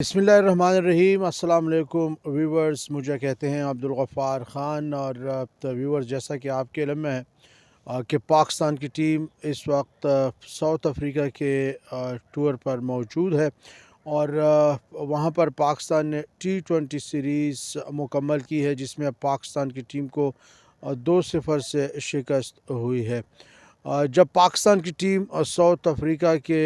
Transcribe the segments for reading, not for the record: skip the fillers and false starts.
बिस्मिल्लाहिर्रहमानिर्रहीम। अस्सलाम वालेकुम व्यूवर्स, मुझे कहते हैं अब्दुल गफ़ार ख़ान। और व्यूवर्स, जैसा कि आपके इल्म में है कि पाकिस्तान की टीम इस वक्त साउथ अफ्रीका के टूर पर मौजूद है। और वहाँ पर पाकिस्तान ने T20 सीरीज़ मुकम्मल की है, जिसमें पाकिस्तान की टीम को 2-0 से शिकस्त हुई है। जब पाकिस्तान की टीम साउथ अफ्रीका के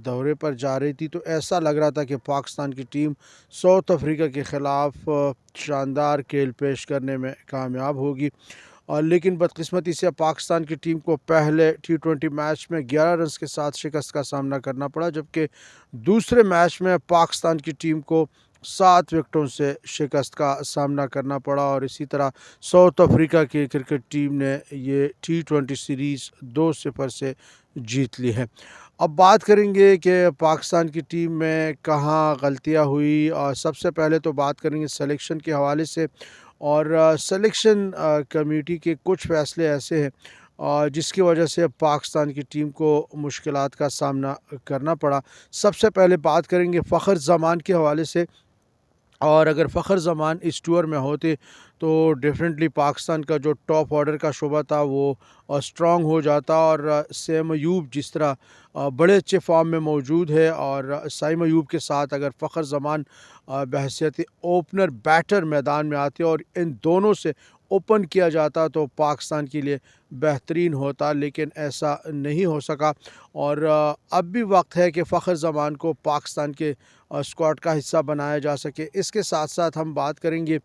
दौरे पर जा रही थी, तो ऐसा लग रहा था कि पाकिस्तान की टीम साउथ अफ्रीका के ख़िलाफ़ शानदार खेल पेश करने में कामयाब होगी। लेकिन बदकिस्मती से पाकिस्तान की टीम को पहले T20 मैच में 11 रन्स के साथ शिकस्त का सामना करना पड़ा, जबकि दूसरे मैच में पाकिस्तान की टीम को 7 विकेटों से शिकस्त का सामना करना पड़ा। और इसी तरह साउथ अफ्रीका की क्रिकेट टीम ने ये T20 सीरीज़ 2-0 से जीत ली है। अब बात करेंगे कि पाकिस्तान की टीम में कहाँ गलतियाँ हुई, और सबसे पहले तो बात करेंगे सिलेक्शन के हवाले से। और सिलेक्शन कमेटी के कुछ फ़ैसले ऐसे हैं जिसकी वजह से पाकिस्तान की टीम को मुश्किलात का सामना करना पड़ा। सबसे पहले बात करेंगे फ़खर ज़मान के हवाले से। और अगर फ़खर ज़मान इस टूर में होते तो डेफिनेटली पाकिस्तान का जो टॉप ऑर्डर का शुबा था वो स्ट्रॉन्ग हो जाता। और सैम अयूब जिस तरह बड़े अच्छे फॉर्म में मौजूद है, और साइम अयूब के साथ अगर फ़खर ज़मान बहैसियत ओपनर बैटर मैदान में आते और इन दोनों से ओपन किया जाता तो पाकिस्तान के लिए बेहतरीन होता, लेकिन ऐसा नहीं हो सका। और अब भी वक्त है कि फ़खर ज़मान को पाकिस्तान के स्क्वाड का हिस्सा बनाया जा सके। इसके साथ साथ हम बात करेंगे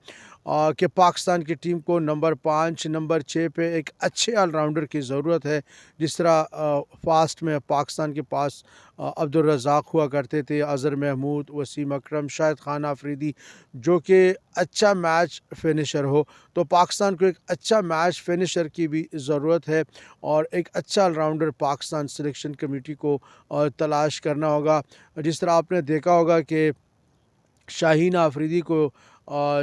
कि पाकिस्तान की टीम को नंबर 5, नंबर 6 पे एक अच्छे ऑलराउंडर की ज़रूरत है। जिस तरह फास्ट में पाकिस्तान के पास अब्दुल रज़ाक हुआ करते थे, अज़हर महमूद, वसीम अकरम, शाहिद खान आफरीदी, जो कि अच्छा मैच फिनिशर हो। तो पाकिस्तान को एक अच्छा मैच फिनिशर की भी ज़रूरत है, और एक अच्छा ऑलराउंडर पाकिस्तान सिलेक्शन कमेटी को तलाश करना होगा। जिस तरह आपने देखा होगा कि शाहीन आफरीदी को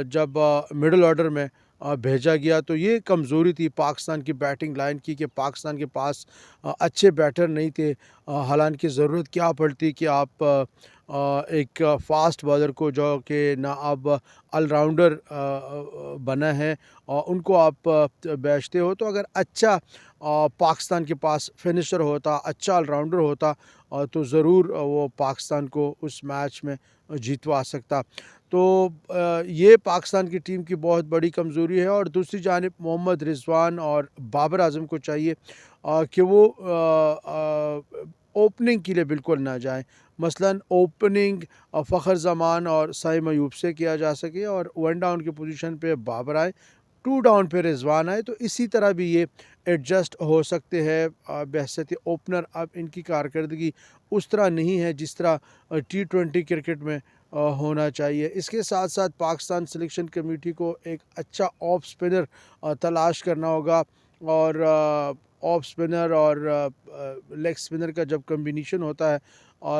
जब मिडल ऑर्डर में भेजा गया, तो ये कमज़ोरी थी पाकिस्तान की बैटिंग लाइन की कि पाकिस्तान के पास अच्छे बैटर नहीं थे। हालांकि ज़रूरत क्या पड़ती कि आप एक फ़ास्ट बॉलर को, जो कि ना अब ऑलराउंडर बना है, और उनको आप बेचते हो। तो अगर अच्छा पाकिस्तान के पास फिनिशर होता, अच्छा ऑलराउंडर होता, तो ज़रूर वो पाकिस्तान को उस मैच में जीतवा सकता। तो ये पाकिस्तान की टीम की बहुत बड़ी कमज़ोरी है। और दूसरी जानिब मोहम्मद रिजवान और बाबर आजम को चाहिए कि वो ओपनिंग के लिए बिल्कुल ना जाएं। मसलन ओपनिंग फ़खर ज़मान और साइम अयूब से किया जा सके, और 1 डाउन की पोजीशन पे बाबर आए, 2 डाउन पे रिजवान आए। तो इसी तरह भी ये एडजस्ट हो सकते हैं बहैसियत ओपनर। अब इनकी कारकर्दगी उस तरह नहीं है जिस तरह T20 क्रिकेट में होना चाहिए। इसके साथ साथ पाकिस्तान सिलेक्शन कमेटी को एक अच्छा ऑफ स्पिनर तलाश करना होगा। और ऑफ स्पिनर और लेग स्पिनर का जब कम्बिनेशन होता है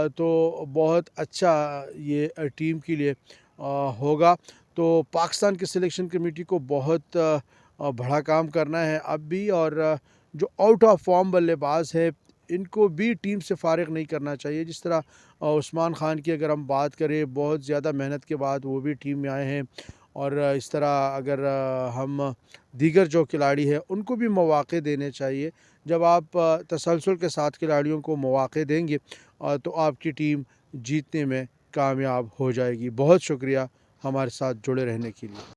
तो बहुत अच्छा ये टीम के लिए होगा। तो पाकिस्तान की सिलेक्शन कमेटी को बहुत बड़ा काम करना है अब भी। और जो आउट ऑफ फॉर्म बल्लेबाज है, इनको भी टीम से फ़ारिग नहीं करना चाहिए। जिस तरह उस्मान खान की अगर हम बात करें, बहुत ज़्यादा मेहनत के बाद वो भी टीम में आए हैं। और इस तरह अगर हम दीगर जो खिलाड़ी हैं उनको भी मौक़े देने चाहिए। जब आप तसलसल के साथ खिलाड़ियों को मौक़े देंगे तो आपकी टीम जीतने में कामयाब हो जाएगी। बहुत शुक्रिया हमारे साथ जुड़े रहने के लिए।